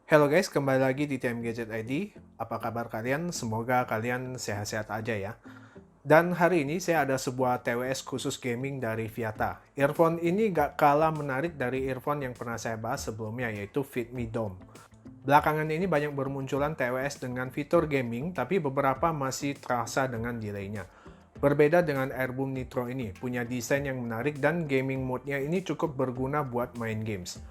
Halo guys, kembali lagi di TM Gadget ID. Apa kabar kalian? Semoga kalian sehat-sehat aja ya. Dan hari ini saya ada sebuah TWS khusus gaming dari Viata. Earphone ini gak kalah menarik dari earphone yang pernah saya bahas sebelumnya, yaitu Fitme Dome. Belakangan ini banyak bermunculan TWS dengan fitur gaming, tapi beberapa masih terasa dengan delaynya. Berbeda dengan Airboom Nitro ini, punya desain yang menarik dan gaming mode-nya ini cukup berguna buat main games.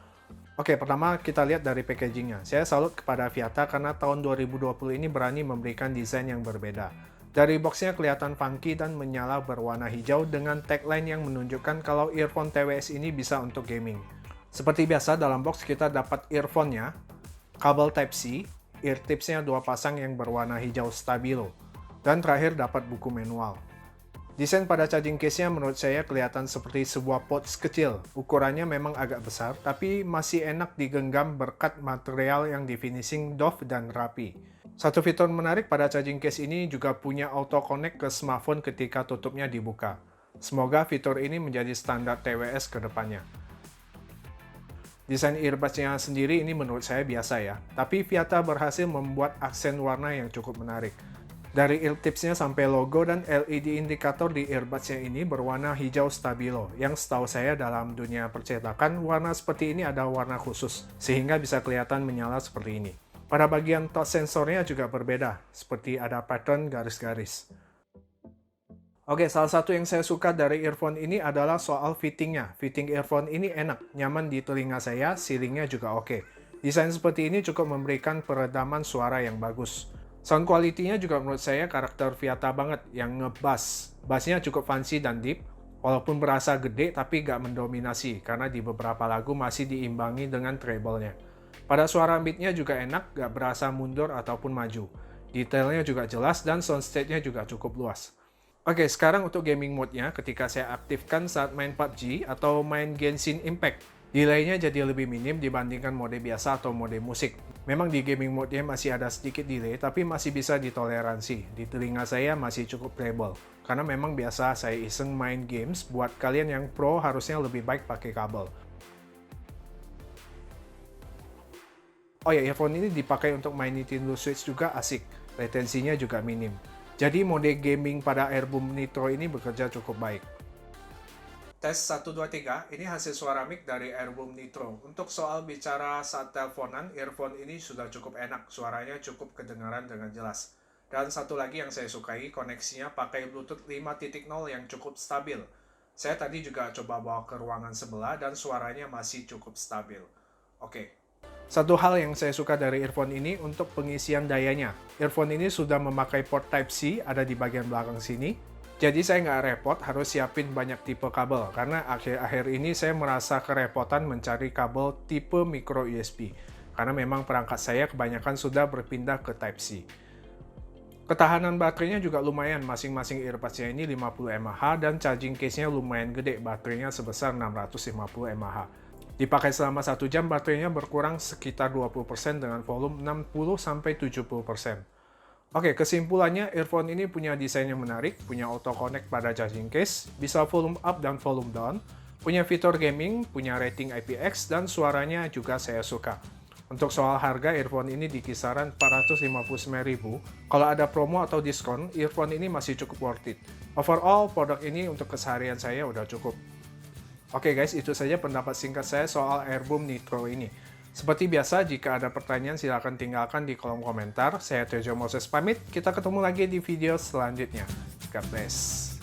Oke, pertama kita lihat dari packagingnya. Saya salut kepada Viata karena tahun 2020 ini berani memberikan desain yang berbeda. Dari boxnya kelihatan funky dan menyala berwarna hijau dengan tagline yang menunjukkan kalau earphone TWS ini bisa untuk gaming. Seperti biasa, dalam box kita dapat earphone-nya, kabel Type-C, ear tipsnya dua pasang yang berwarna hijau stabilo, dan terakhir dapat buku manual. Desain pada charging case-nya menurut saya kelihatan seperti sebuah pouch kecil. Ukurannya memang agak besar, tapi masih enak digenggam berkat material yang di finishing doff dan rapi. Satu fitur menarik pada charging case ini juga punya auto connect ke smartphone ketika tutupnya dibuka. Semoga fitur ini menjadi standar TWS ke depannya. Desain earbuds-nya sendiri ini menurut saya biasa ya, tapi Viata berhasil membuat aksen warna yang cukup menarik. Dari ear tipsnya sampai logo dan LED indikator di earbuds-nya ini berwarna hijau stabilo, yang setahu saya dalam dunia percetakan, warna seperti ini ada warna khusus, sehingga bisa kelihatan menyala seperti ini. Pada bagian touch sensornya juga berbeda, seperti ada pattern garis-garis. Oke, salah satu yang saya suka dari earphone ini adalah soal fittingnya. Fitting earphone ini enak, nyaman di telinga saya, ceilingnya juga oke. Desain seperti ini cukup memberikan peredaman suara yang bagus. Sound quality-nya juga menurut saya karakter Viata banget, yang nge-bass. Bassnya cukup fancy dan deep, walaupun berasa gede tapi gak mendominasi, karena di beberapa lagu masih diimbangi dengan treble-nya. Pada suara mid-nya juga enak, gak berasa mundur ataupun maju. Detailnya juga jelas dan soundstage-nya juga cukup luas. Oke, sekarang untuk gaming mode-nya, ketika saya aktifkan saat main PUBG atau main Genshin Impact, delay-nya jadi lebih minim dibandingkan mode biasa atau mode musik. Memang di gaming mode-nya masih ada sedikit delay, tapi masih bisa ditoleransi. Di telinga saya masih cukup playable, karena memang biasa saya iseng main games. Buat kalian yang pro harusnya lebih baik pakai kabel. Oh ya, earphone ini dipakai untuk main Nintendo Switch juga asik, latensinya juga minim. Jadi mode gaming pada Airboom Nitro ini bekerja cukup baik. Tes 1, 2, 3, ini hasil suara mic dari Airboom Nitro. Untuk soal bicara saat teleponan, earphone ini sudah cukup enak, suaranya cukup kedengaran dengan jelas. Dan satu lagi yang saya sukai, koneksinya pakai Bluetooth 5.0 yang cukup stabil. Saya tadi juga coba bawa ke ruangan sebelah dan suaranya masih cukup stabil. Oke. Satu hal yang saya suka dari earphone ini untuk pengisian dayanya. Earphone ini sudah memakai port Type-C, ada di bagian belakang sini. Jadi saya nggak repot harus siapin banyak tipe kabel, karena akhir-akhir ini saya merasa kerepotan mencari kabel tipe micro USB. Karena memang perangkat saya kebanyakan sudah berpindah ke Type-C. Ketahanan baterainya juga lumayan, masing-masing earbuds-nya ini 50 mAh dan charging case-nya lumayan gede, baterainya sebesar 650 mAh. Dipakai selama 1 jam, baterainya berkurang sekitar 20% dengan volume 60-70%. Oke, kesimpulannya earphone ini punya desain yang menarik, punya auto connect pada charging case, bisa volume up dan volume down, punya fitur gaming, punya rating IPX, dan suaranya juga saya suka. Untuk soal harga, earphone ini di kisaran 459.000. Kalau ada promo atau diskon, earphone ini masih cukup worth it. Overall, produk ini untuk keseharian saya udah cukup. Oke guys, itu saja pendapat singkat saya soal Airboom Nitro ini. Seperti biasa, jika ada pertanyaan silahkan tinggalkan di kolom komentar. Saya Tejo Moses pamit, kita ketemu lagi di video selanjutnya. God bless.